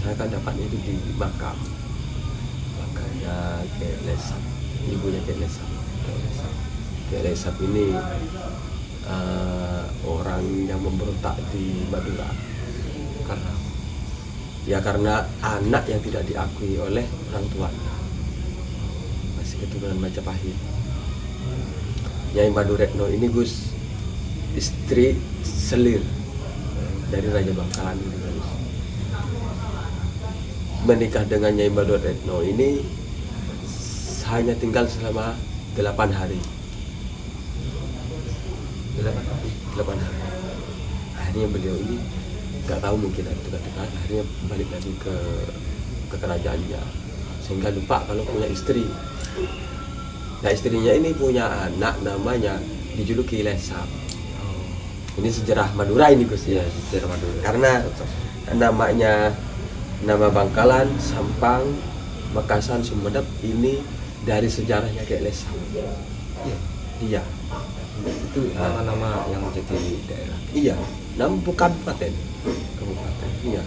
saya kan dapatnya itu di makam. Makanya Kek Lesap, ibunya Kek Lesap. Kek Lesap ini orang yang memberontak di Madura. Karena anak yang tidak diakui oleh orang tuanya, masih keturunan Majapahit. Nyai Madu Retno ini Gus, istri selir dari Raja Bangkalan ini Gus. Menikah dengan Nyai Madu Retno ini hanya tinggal selama 8 hari. 8 hari. Akhirnya beliau ini nggak tahu, mungkin ada dekat-dekat, akhirnya balik lagi ke kerajaannya, sehingga lupa kalau punya istri. Nah, istrinya ini punya anak namanya dijuluki Lesap. Ini sejarah Madura ini Gus ya, sejarah Madura. Karena nama Bangkalan, Sampang, Makassar, Sumedep ini dari sejarahnya Kek Lesap. Iya. Itu nama-nama yang jadi daerah. Iya, nama bukan kabupaten. Iya.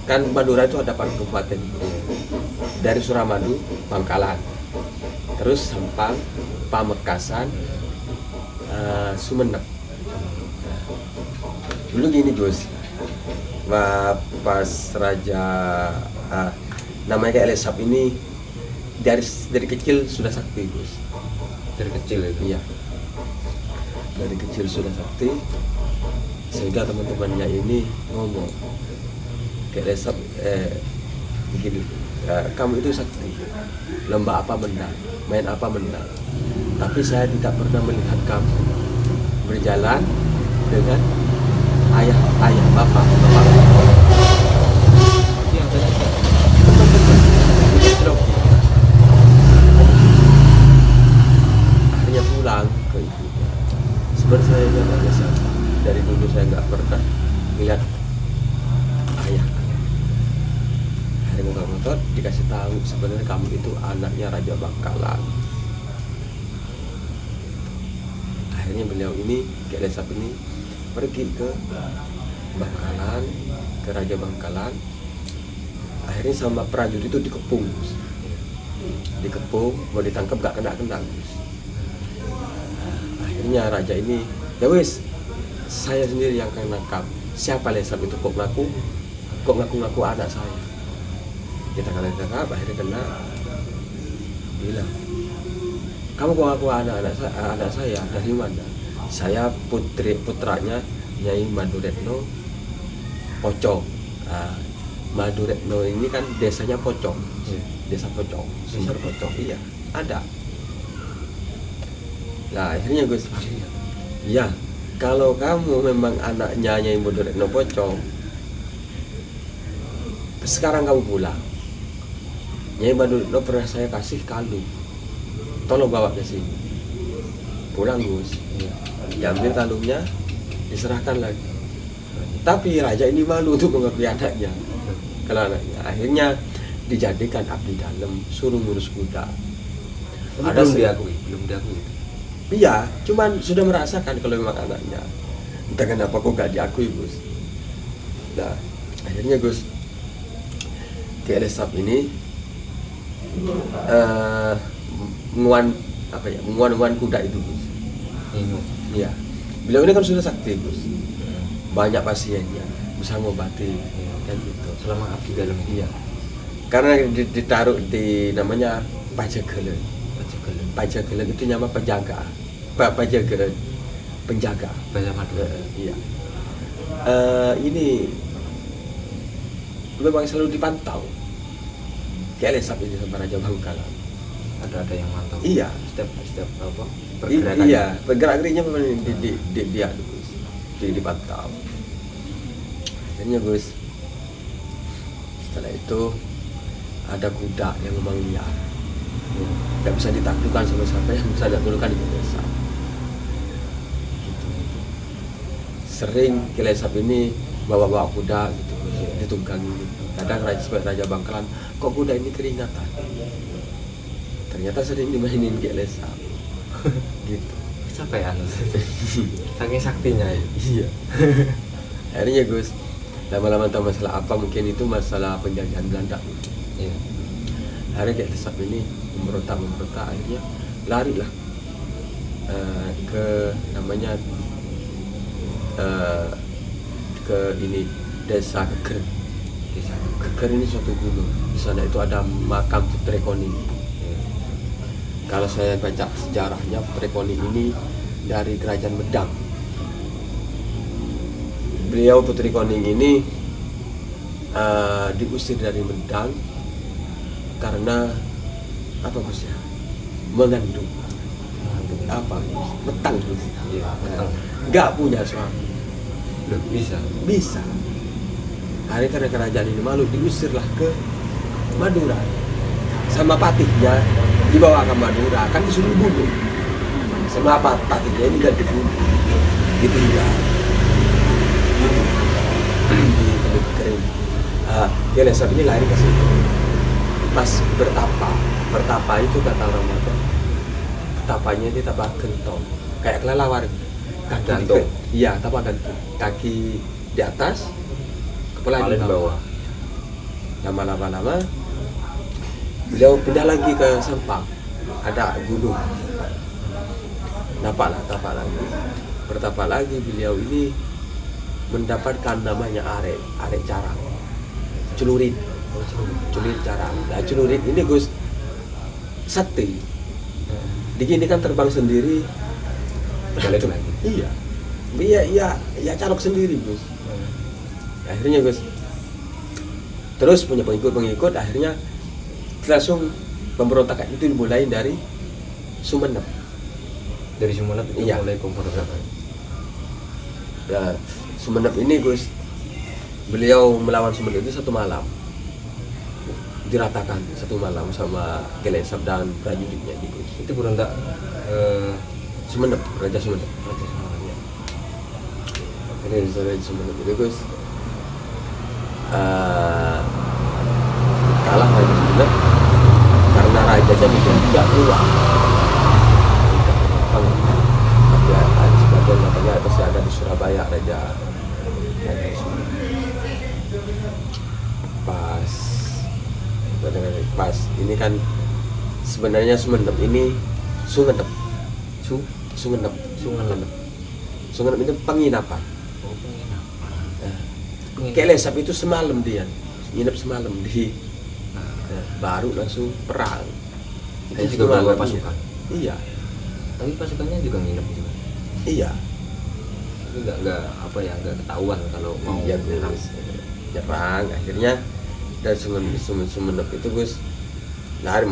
Kan Madura itu ada 8 kabupaten. Dari Suramadu, Bangkalan, terus Sampang, Pamekasan, Sumenep. Dulu gini Gus, pas Raja namanya Kek Lesap ini dari kecil sudah sakti Gus. Dari kecil itu? Iya, dari kecil sudah sakti, sehingga teman-temannya ini ngomong, Kek Lesap begini, kamu itu sakti, lomba apa menang, main apa menang, tapi saya tidak pernah melihat kamu berjalan dengan ayah bapak. Yang tadi akhirnya pulang ke ibunya. Sebenarnya saya nggak biasa, dari dulu saya nggak pernah lihat ayah. Akhirnya motor dikasih tahu sebenarnya kamu itu anaknya Raja Bangkalan. Akhirnya beliau ini, Kek Lesap ini pergi ke Bangkalan, ke Raja Bangkalan. Akhirnya sama prajurit itu dikepung, mau ditangkap gak kena. Akhirnya raja ini, ya wis, saya sendiri yang akan nangkap. Siapa Lesap itu kok ngaku anak saya? Kita kena tangkap, akhirnya kena. Bilang, kamu kok ngaku anak saya dari mana? Saya putranya Nyai Madu Retno Pocong. Madu Retno ini kan desanya Pocong, desa Pocong, Sumber Pocong. Iya, ada. Nah, akhirnya Gus, ya kalau kamu memang anaknya Nyai Madu Retno Pocong, sekarang kamu pulang. Nyai Madu Retno pernah saya kasih kalung, tolong bawa ke sini. Pulang Gus, diambil kalungnya, diserahkan lagi. Tapi raja ini malu untuk mengakui anaknya. Kalau anaknya, akhirnya dijadikan abdi dalam, suruh ngurus kuda. Belum diakui. Iya, cuman sudah merasakan kalau memang anaknya. Entah kenapa kok gak diakui Gus. Nah, akhirnya Gus, Kek Lesap ini nguan kuda itu Gus. Iya. Beliau ini kan sudah sakti Gus. Banyak pasiennya, bisa ngobati kan gitu. Selama abdi dalam. Iya. Karena ditaruh di namanya Pajagelen. Pajagelen itu nama penjaga. Pajagelen penjaga. Bahasa Madura. Iya. Ini memang selalu dipantau. Kek Lesap ini sama Raja Bangkalan. Ada yang mantau. Iya. Setiap apa? Pergerakan. Iya, pergerakannya memang dipantau. Akhirnya Gus, setelah itu ada kuda yang memang liar, nggak bisa ditaklukkan sama siapa yang bisa ditaklukkan di desa. Gitu. Sering Kek Lesap ini bawa kuda gitu, ditunggangi. Kadang Raja Bangkalan, kok kuda ini keringatan? Ternyata sering dimainin Kek Lesap. Gitu. Capean saking saktinya. Iya. Akhirnya Gus, lama-lama tahu masalah apa, mungkin itu masalah penjajahan Belanda. Iya. Akhirnya kayak Lesap ini memberontak, akhirnya lari lah ke namanya ke ini desa Keker. Desa. Keker ini suatu gunung. Di sana itu ada makam Putri Koni. Iya. Kalau saya baca sejarahnya, Putri Koni ini dari kerajaan Medang. Beliau Putri Koning ini diusir dari Medang karena apa Gus ya? Mengandung apa? Metang Gus. Iya, betul. Nggak punya suami. Loh, bisa. Hari karena kerajaan ini malu, diusirlah ke Madura. Sama patihnya dibawa ke Madura, kan disuruh bunuh. Sama patihnya ini gak dibunuh. Gitu ya. Di Teluk Kering. Dia Lesap ini lari ke situ. Pas bertapa itu kata orang Madura. Bertapanya itu tapak gentong, kayak kelelawar. Kaki Gantung. Iya, tapak gantung. Kaki di atas, kepala di bawah. Lama-lama beliau pindah lagi ke Sampang. Ada gunung. Tapak lagi. Bertapa lagi beliau ini mendapatkan namanya arek carang, celurit carang. Nah, celurit ini Gus sakti, digini kan terbang sendiri, Balik lagi. Iya calok sendiri Gus. Akhirnya Gus terus punya pengikut, akhirnya langsung pemberontakan itu dimulai dari Sumenep. Dari Sumenep itu Iya. mulai pemberontakan. Nah, Sumenep ini Gus, beliau melawan Sumenep itu satu malam, diratakan satu malam sama Lesap dan prajuritnya gitu. Itu berontak Sumenep, Raja Sumenep. Raja Sumenep. Raja Sumenep itu Gus kalah Raja Sumenep karena rajanya mungkin tidak keluar. Tapi ada sebagian katanya masih ada di Surabaya Raja Sumenep. Pas ini kan sebenarnya Sumenep ini Sungenep. Sungenep itu penginapan. Oh, penginapan. Kayak Lesap itu semalam dia nginep semalam di baru langsung perang. Itu juga bawa pasukan. Iya. Tapi pasukannya juga nginep juga. Iya. Tapi nggak apa ya, nggak ketahuan kalau mau Iya nyerang. Gus. Nyerang akhirnya dari Sumenep itu Gus lari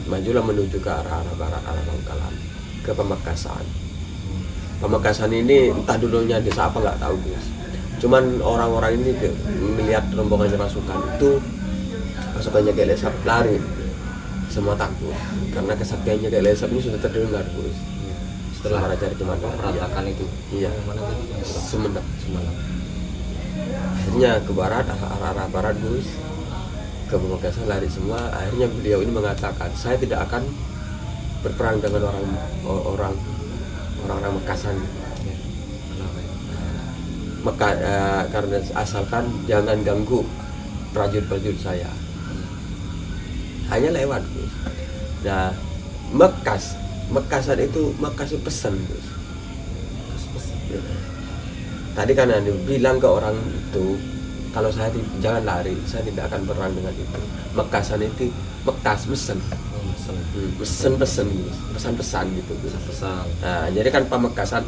majulah menuju ke arah barat, arah Bangkalan, ke Pamekasan. Pamekasan ini entah dulunya desa apa nggak tahu Gus. Cuman orang-orang ini melihat rombongannya pasukannya kayak Lesap lari, semua takut karena kesaktiannya kayak Lesap ini sudah terdengar Gus. Setelah Raja Cemanda peratakan itu. Iya. Yang mana tadi? Sumenep. Sumenep. Akhirnya ke barat, arah barat Gus, ke Pamekasan lari semua. Akhirnya beliau ini mengatakan, saya tidak akan berperang dengan orang Mekasan. Ya. Kenapa ya? Karena asalkan jangan ganggu prajurit saya. Hanya lewat Gus. Nah, Mekasan itu pesan Gus. Tadi kan Anda bilang ke orang itu, kalau saya jangan lari, saya tidak akan perang dengan itu. Mekasan itu mesen. Pesan-pesan gitu. Pesan. Nah, jadi kan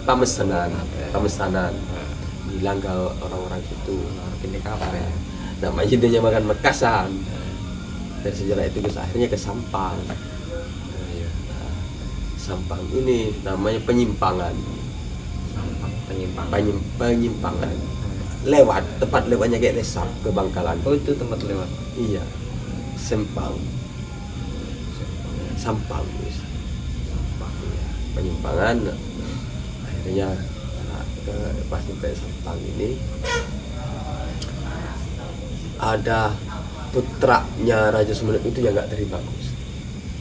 pemesanan. Bilang ke orang-orang itu, Ini kapan ya? nama idenya makan Mekasan. Dari sejarah itu Gus akhirnya ke Sampang. Iya. Sampang ini namanya penyimpangan. Penyimpangan. Lewat tempat lewatnya kayak Lesap ke Bangkalan. Oh, itu tempat lewat. Iya. Sampang Gus. Iya. Penyimpangan. Akhirnya pas sampai Sampang ini ada putranya Raja Sumenep itu yang nggak terima Gus.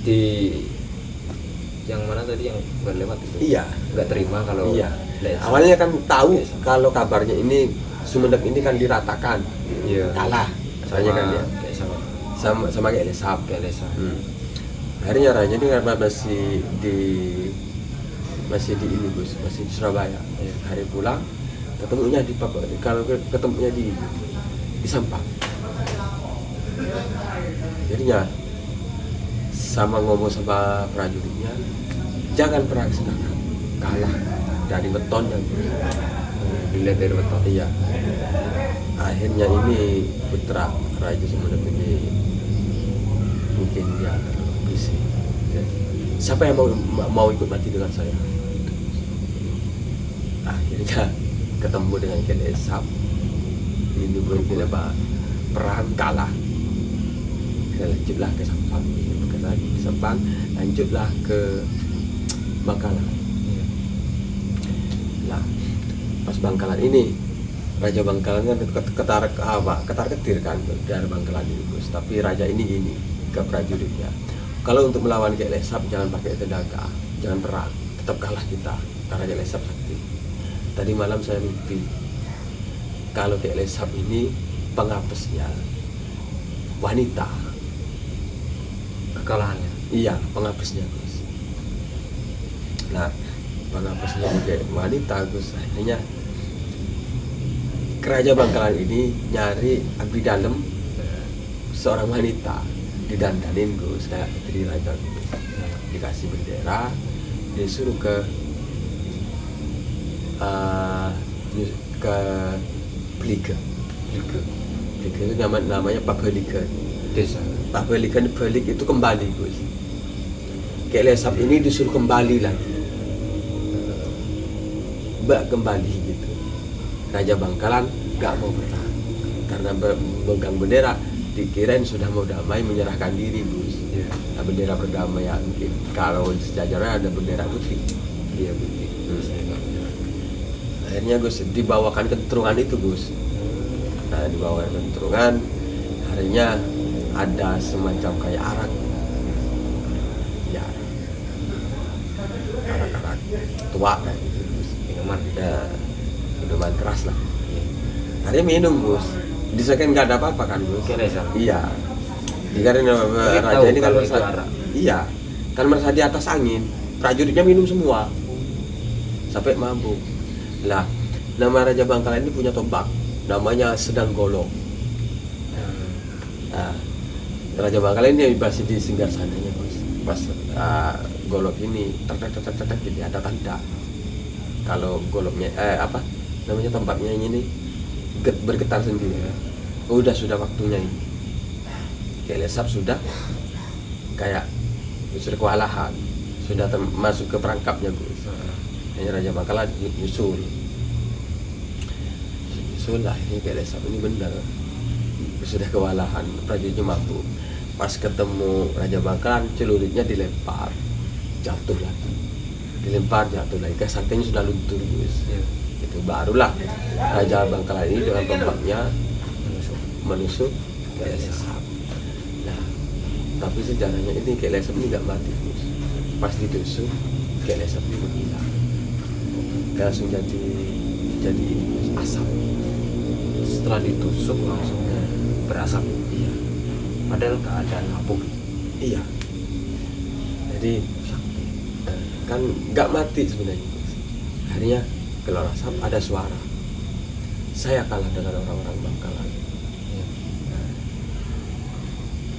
Di yang mana tadi yang berlewat itu? Iya. Nggak terima kalau Iya. Lesap. Awalnya kan tahu kalau kabarnya ini Sumenep ini kan diratakan, Iya. kalah soalnya kan ya kayak sama kayak Lesap. Akhirnya raja ini karena masih di ini Gus, masih di Surabaya. Iya. Hari pulang ketemunya di kalau ketemunya di Sampang. Jadinya sama ngomong sama prajuritnya, jangan perang sekarang, kalah dari betonnya. Dilihat dari beton. Iya. Akhirnya ini putra Raja Sumenep ini mungkin dia tervisi. Siapa yang mau ikut mati dengan saya? Akhirnya ketemu dengan Lesap. Ini mungkin apa? Perang kalah. Lanjutlah ke Sampang, lanjutlah ke Bangkalan. Nah, pas Bangkalan ini Raja Bangkalan kan ketar ketir kan dari Bangkalan ini Gus. Tapi raja ini gini ke prajuritnya, kalau untuk melawan Ki Lesap jangan pakai tenaga, jangan perang, tetap kalah kita karena Ki Lesap sakti. Tadi malam saya mimpi kalau Ki Lesap ini pengapesnya wanita. Kekalahannya. Iya, pengapesnya Gus. Nah, pengapesnya juga wanita Gus. Akhirnya Raja Bangkalan ini nyari abdi dalam seorang wanita, didandanin Gus kayak putri raja Gus. Dikasih bendera, disuruh ke Pelike. Pelike itu namanya Papeliken. Desa. Papeliken Pelik itu kembali Gus. Ki Lesap ini disuruh kembali lagi, kembali gitu. Raja Bangkalan gak mau perang karena memegang bendera, dikirain sudah mau damai, menyerahkan diri Gus. Iya. Nah, bendera perdamaian mungkin kalau sejajarnya ada bendera putih. Iya putih. Akhirnya Gus dibawakan kentrungan itu Gus. Nah, dibawakan kentrungan, harinya ada semacam kayak arak, ya arak tua kayak gitu Gus. Minuman. Ya, minuman keras lah. Hari minum Gus, disangka nggak ada apa-apa kan Gus. Ki Lesap. Iya. Dikarenain raja ini kan merasa, iya, kan merasa di atas angin. Prajuritnya minum semua sampai mabuk. Lah, nama Raja Bangkalan ini punya tombak, namanya Sedang Golok. Nah, Raja Bangkalan ini masih di singgasananya Gus. Pas golok ini tek gitu ada tanda. Kalau goloknya namanya tombaknya ini bergetar sendiri. Sudah waktunya ini. Ki Lesap sudah kayak sudah kewalahan, sudah masuk ke perangkapnya Gus. Hanya Raja Bangkalan nyusul lah, ini Ki Lesap ini benar sudah kewalahan, prajuritnya mabuk. Pas ketemu Raja Bangkalan, celuritnya dilempar, jatuh lagi, saktinya sudah luntur Gus. Itu barulah Raja Bangkalan ini dengan tombaknya menusuk Ki Lesap. Nah, tapi sejarahnya ini Ki Lesap ini nggak mati Gus. Pas ditusuk Ki Lesap ini menghilang, langsung jadi asap. Setelah ditusuk langsung berasap. Iya. Padahal keadaan mabuk. Iya. Jadi kan nggak mati sebenarnya. Akhirnya keluar asap, ada suara. Saya kalah dengan orang-orang Bangkalan.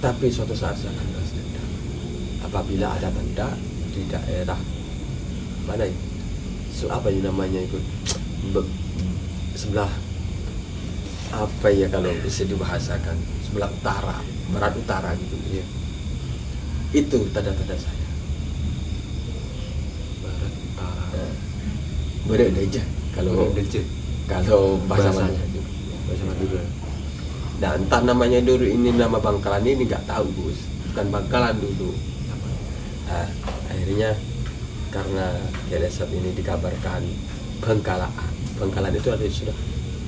Tapi suatu saat saya akan balas dendam. Apabila ada tanda di daerah mana itu? Apa yang namanya itu? Sebelah apa ya kalau bisa dibahasakan, sebelah utara, barat utara gitu ya. Itu tanda-tanda saya. Barat utara. Barat Deja kalau bahasa Madura. Nah, entah namanya dulu ini nama Bangkalan ini nggak tahu Gus, bukan Bangkalan dulu. Nah, akhirnya karena Ki Lesap ini dikabarkan Bangkalan itu ada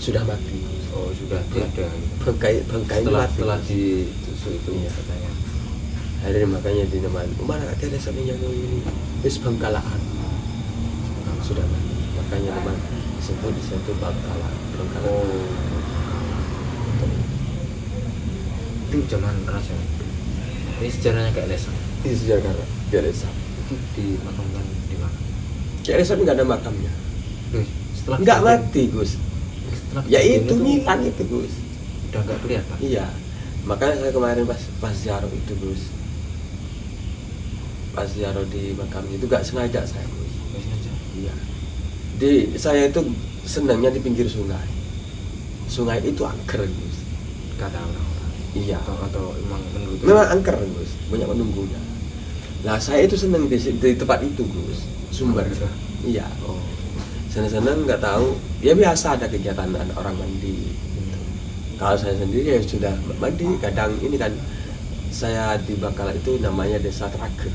sudah mati. Oh, sudah tiada. Bangkai mati Setelah ditusuk itu iya. katanya. Akhirnya makanya dinamakan mana Ki Lesap ini wis Bangkalan sudah mati. Makanya nama disebut di situ Bangkalan. Oh. Itu zaman kerajaan. Ini sejarahnya kayak Lesam. Ini sejarah Kiai Lesam. Itu dimakamkan di mana? Kiai Lesam nggak ada makamnya. Setelah Nggak kejadian- mati Gus. setelah Ya kejadian itu hilang itu Gus. udah nggak kelihatan. Iya. Makanya saya kemarin pas ziarah itu Gus. Pas ziarah di makamnya itu nggak sengaja saya Gus. Nggak sengaja. Iya. Saya itu senangnya di pinggir sungai. Sungai itu angker Gus. Kata orang-orang. Iya. Atau emang menurut Memang angker Gus, banyak penunggunya. Nah saya itu senang di tempat itu Gus, sumber. Gitu? Iya. Oh. Senang-senang nggak tahu. Ya biasa ada kegiatan orang mandi. Gitu. Kalau saya sendiri ya sudah mandi. Kadang ini kan saya di Bangkalan itu namanya Desa Trage.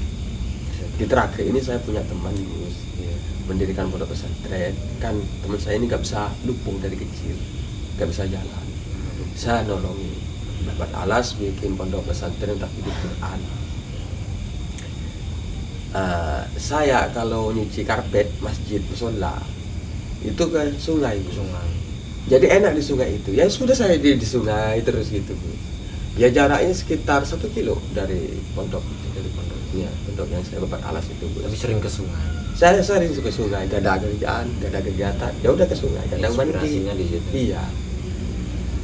Di Trage ini saya punya teman Gus. Iya. Mendirikan pondok pesantren. Kan teman saya ini nggak bisa lupung dari kecil, nggak bisa jalan. Saya nolongi, dapat alas bikin pondok pesantren tapi di Quran. Saya kalau nyuci karpet masjid musola itu ke sungai Gus. Sungai. Jadi enak di sungai itu. Ya sudah saya di sungai terus gitu Gus. Ya jaraknya sekitar 1 kilo dari pondok itu, dari pondoknya, pondok yang saya dapat alas itu Gus. Tapi sering ke sungai. Saya sering ke sungai, gak ada kerjaan, gak ada kegiatan, ya udah ke sungai, kadang mandi. Inspirasinya di situ. Iya.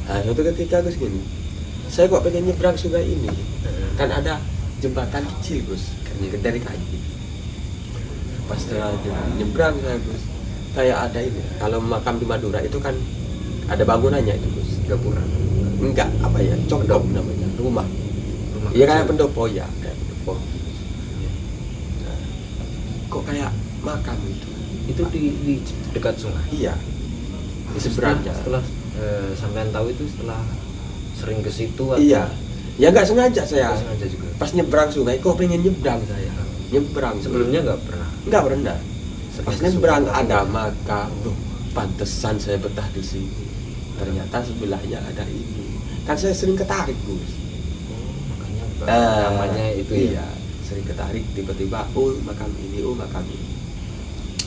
Nah, suatu ketika Gus gini, saya kok pengen nyebrang sungai ini, kan ada jembatan kecil Gus, dari kayu. Pas setelah nyebrang saya Gus, kayak ada ini, kalau makam di Madura itu kan ada bangunannya itu Gus, gapura. Enggak, apa ya, cokdok namanya, rumah. Iya kayak pendopo ya, kayak pendopo. Nah, kok kayak makam itu? Itu di dekat sungai. Iya, di seberangnya. Setelah sampean tahu itu setelah sering ke situ atau Iya, ya nggak sengaja saya. nggak sengaja juga. Pas nyebrang sungai, kok pengen nyebrang saya. Nyebrang. Sebelumnya nggak pernah. Nggak pernah. Sering Pas ke nyebrang sungai. ada makam. Tuh, pantesan saya betah di sini. Ternyata sebelahnya ada ini. Kan saya sering ketarik Gus. Makanya namanya itu iya, ya. sering ketarik tiba-tiba, oh makam ini, oh makam ini.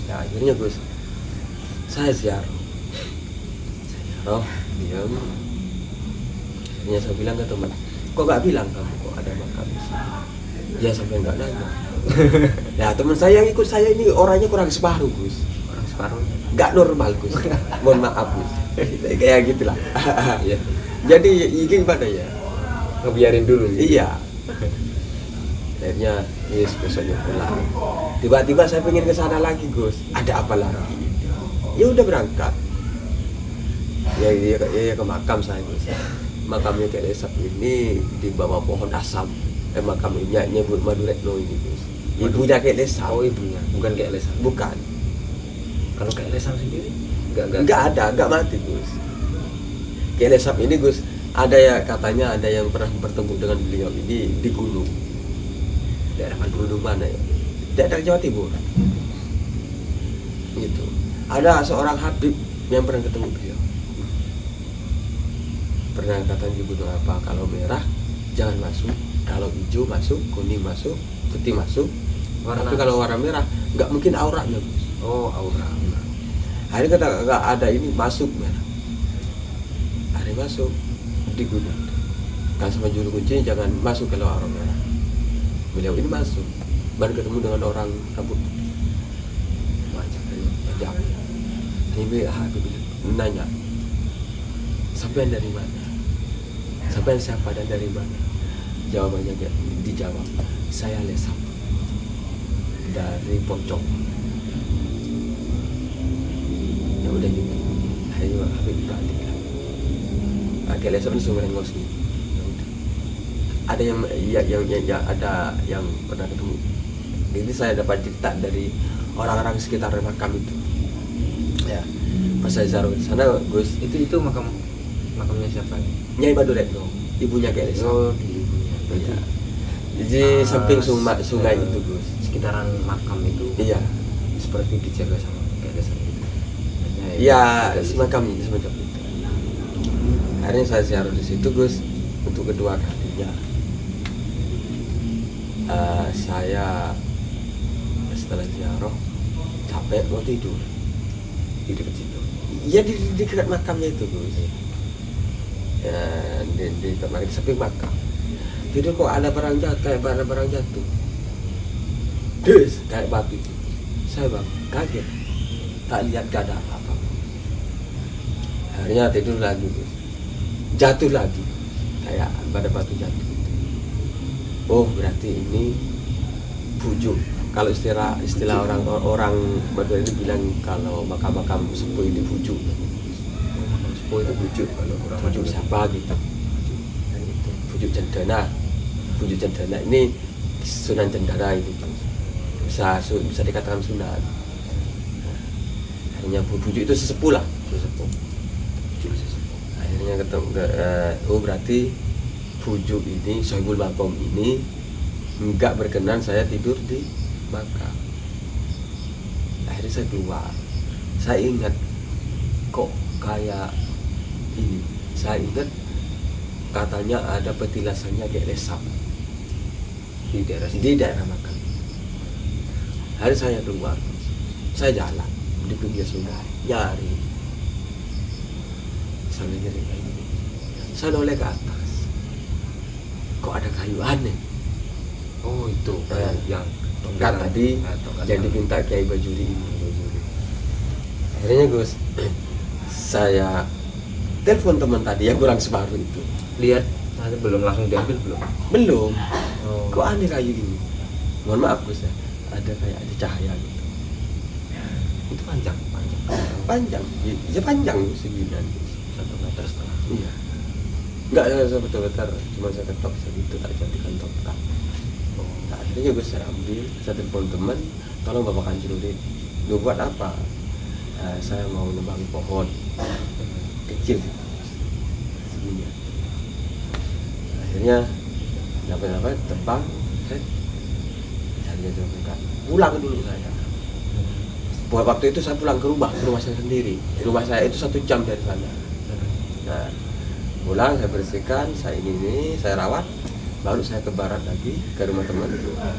Nah akhirnya Gus, saya ziarah, diam. Akhirnya saya bilang ke teman, kok nggak bilang kamu kok ada makam di sini? Ya sampai nggak nanya. Ya teman saya yang ikut saya ini orangnya kurang separuh Gus, Orang separuhnya. nggak normal Gus. Mohon maaf Gus, kayak gitulah. Iya. Jadi ini gimana ya? Ngebiarin dulu sih. Iya. Akhirnya yes, besoknya pulang. Tiba-tiba saya pengen ke sana lagi Gus. Ada apa lagi? Ya udah berangkat. Ya ke makam saya Gus. Makamnya Kiai Lesam ini di bawah pohon asam. Makamnya nyebut Maduretno ini Gus. Ibunya Kiai Lesam. Oh ibunya, bukan kayak Lesam. Bukan. Kalau kayak Lesam sendiri Enggak ada, enggak mati Gus. Kiai Lesam ini Gus, ada ya katanya ada yang pernah bertemu dengan beliau ini di gunung. Daerah gunung mana ya? Daerah Jawa Timur. Gitu. Ada seorang Habib yang pernah ketemu beliau. Pernah katanya di gunung apa? Kalau merah jangan masuk, kalau hijau masuk, kuning masuk, putih masuk. Tapi kalau warna merah nggak mungkin auranya Gus. Oh aura. Hari kata nggak ada ini masuk merah. Hari masuk di gunung. Kan sama juru kunci jangan masuk kalau orang merah. Beliau ini masuk, baru ketemu dengan orang rambut wajah. Ini Habib nanya, sampean dari mana? Sampean siapa dan dari mana? Jawabannya dia dijawab, saya Lesam dari Pocong. Ya udah gitu. Ayo Habib berarti lah. Kiai Lesam ini sumber ngos nih. Ada yang ada yang pernah ketemu. Ini saya dapat cerita dari orang-orang sekitar makam itu. Ya, pas saya ziarah di sana, Gus, Itu makamnya siapa nih? Nyai Maduretno, ibunya Kiai Lesam. Oh di ibunya. Iya. Di samping sungai itu, Gus. Sekitaran makam itu. Iya. Seperti dijaga sama kayak Lesam gitu. Iya, semacam itu. Akhirnya saya ziarah di situ, Gus, untuk kedua kalinya. Saya setelah ziarah capek mau tidur di dekat situ. Ya di dekat makamnya itu Gus. Ya, di samping makam. Tidur kok ada barang jatuh, kayak ada barang jatuh. Des, kayak batu. Saya bang, kaget. Tak lihat gak ada apa-apa. Akhirnya tidur lagi Gus. Jatuh lagi. Kayak pada batu jatuh. Oh, berarti ini bujuk. Kalau istilah orang Madura ini bilang kalau makam-makam sepuh ini bujuk. Makam sepuh itu bujuk kalau orang Bujuk Madura. siapa gitu. Dan itu bujuk cendana. Bujuk cendana ini Sunan Cendana itu. Bisa dikatakan Sunan. Akhirnya bujuk itu sesepuh lah, sesepuh. Bujuk sesepuh. Akhirnya ketemu oh berarti bujuk ini Sohibul Makom ini enggak berkenan saya tidur di makam. Akhirnya saya keluar. Saya ingat kok kayak ini. Saya ingat katanya ada petilasannya kayak lesap Di daerah di daerah makam. Hari saya keluar, saya jalan di pinggir sungai nyari. Sambil nyari kayu. Saya noleh ke atas. Kok ada kayu aneh? Oh itu yang Kan tadi yang diminta Kiai Bajuri ini. Akhirnya Gus, saya telepon teman tadi yang kurang separuh itu. lihat nanti belum langsung diambil belum? Belum. Oh. Kok aneh kayu ini? Mohon maaf Gus ya, ada kayak ada cahaya gitu. Itu panjang. Panjang, ya panjang 9. 1,5 meter. Iya. Enggak saya betul-betul, cuma saya ketok segitu tak jadikan toprak. Nah, akhirnya gue saya ambil, saya telepon teman, tolong bapak Kanjuruddin. Lu buat apa? Saya mau nebang pohon kecil segini. Akhirnya dapat tebang, cari bukan. Pulang dulu saya. Buat waktu itu saya pulang ke rumah saya sendiri. Rumah saya itu 1 jam dari sana. Nah, pulang saya bersihkan, saya ini saya rawat, baru saya ke barat lagi ke rumah teman.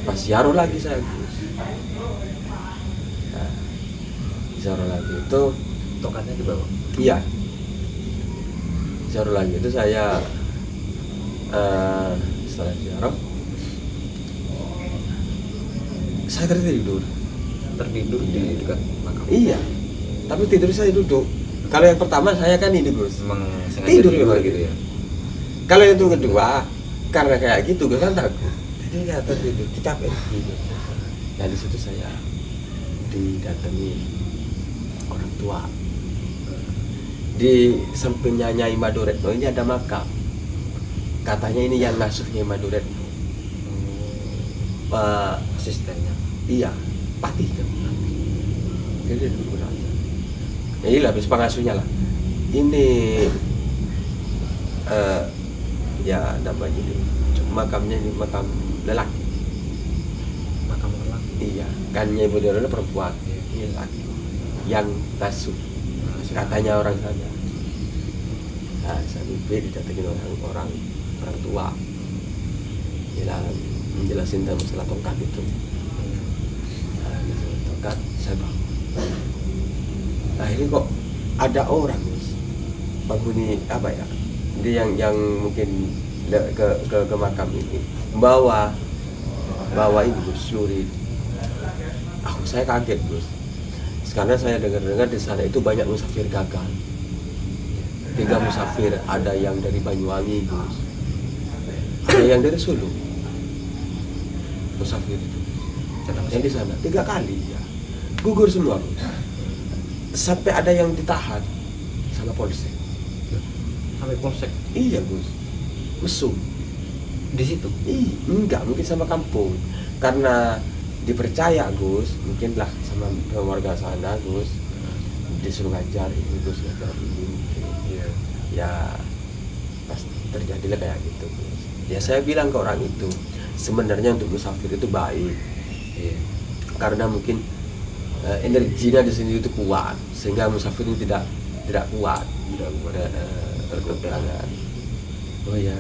Pas ziarah lagi saya. Nah, ziarah lagi itu Tokatnya di bawah. iya. Ziarah lagi itu saya setelah ziarah saya tertidur. Tertidur di dekat makam. Iya. Tapi tidur saya duduk. Kalau yang pertama saya kan ini Gus. Memang sengaja Tidur tidur memang gitu ya. Kalau yang itu kedua, karena kayak gitu gue kan takut. Jadi nggak tidur, capek gitu. Nah di situ saya didatangi orang tua. Di sampingnya Nyai Maduretno ini ada makam. Katanya ini yang ngasuh Nyai Maduretno. Asistennya. Iya, Pati kan. Jadi dia dulu aja. Ya iya habis pengasuhnya lah. Ini ya namanya ini makamnya ini makam lelaki. Makam lelaki. Iya, kan Nyai Maduretno perempuan. Ini lelaki yang ngasuh. Katanya orang sana. Nah, saya mimpi didatengin orang tua. Menjelasin tentang masalah tongkat itu. Nah, tongkat saya bangun. Nah, ini kok ada orang penghuni apa ya? Dia yang mungkin ke makam ini bawa ini Gus Syuri. Saya kaget Gus. Karena saya dengar-dengar di sana itu banyak musafir gagal. 3 musafir, ada yang dari Banyuwangi, Gus. Ada yang dari Solo. Musafir itu. Yang di sana 3 kali ya. Gugur semua, Gus. Sampai ada yang ditahan sama polsek. Sampai polsek. Iya, Gus. Mesum. Di situ. Enggak, mungkin sama kampung. Karena dipercaya Gus, mungkinlah sama warga sana Gus, disuruh ngajar ini Gus, ngajar ini. Ya pas terjadilah kayak gitu Gus. Ya saya bilang ke orang itu, sebenarnya untuk musafir itu baik. Karena mungkin energinya di sini itu kuat, sehingga musafir itu tidak kuat, tergoda. Oh ya,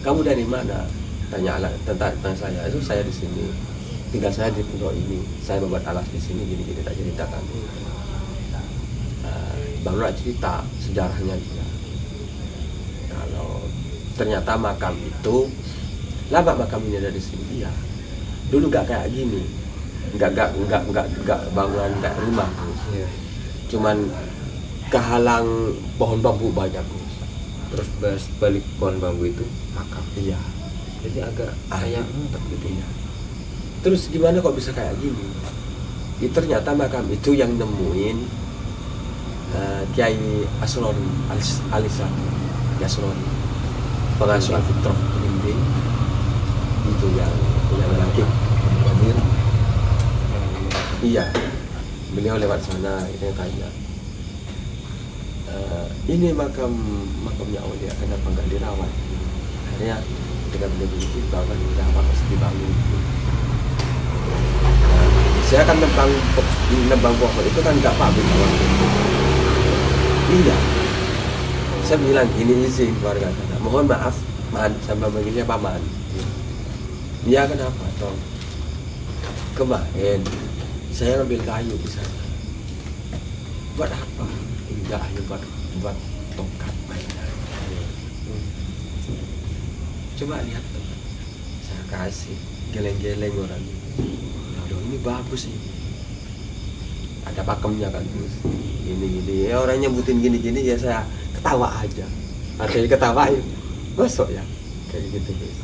kamu dari mana? Tanya tentang saya. Itu saya di sini. Tinggal saya di pondok ini, saya membuat alas di sini, gini tak ceritakan. baru cerita sejarahnya dia. Kalau ternyata makam itu lama makam ini ada di sini. Iya. Dulu nggak kayak gini, nggak bangunan kayak rumah. Iya. Cuman kehalang pohon bambu banyak. Terus balik pohon bambu itu makam. Iya. Jadi agak kayak ngumpet gitu ya. Terus gimana kok bisa kayak gini? Ternyata makam itu yang nemuin Kiai Asrori Alisa Asrori, pengasuh Al-Fitrah Belimbing, itu yang lagi hadir. Iya, beliau lewat sana, itu yang tanya, ini makamnya Aulia, kenapa nggak dirawat? Akhirnya ketika beliau begitu, bahwa dirawat harus dibangun. Saya kan nembang pohon itu kan nggak pamit awal. Iya, saya bilang gini, izin keluarga sana, mohon maaf man, sama manggilnya paman. Iya, kenapa toh? Kemarin saya ngambil kayu di sana. Buat apa? Enggak, hanya buat tongkat mainan. Coba lihat tuh, saya kasih geleng-geleng orang ini. Aduh, ini bagus ini. Ada pakemnya kan, gini ya, orang nyebutin gini ya saya ketawa aja. Artinya ketawa ya, masuk ya kayak gitu guys.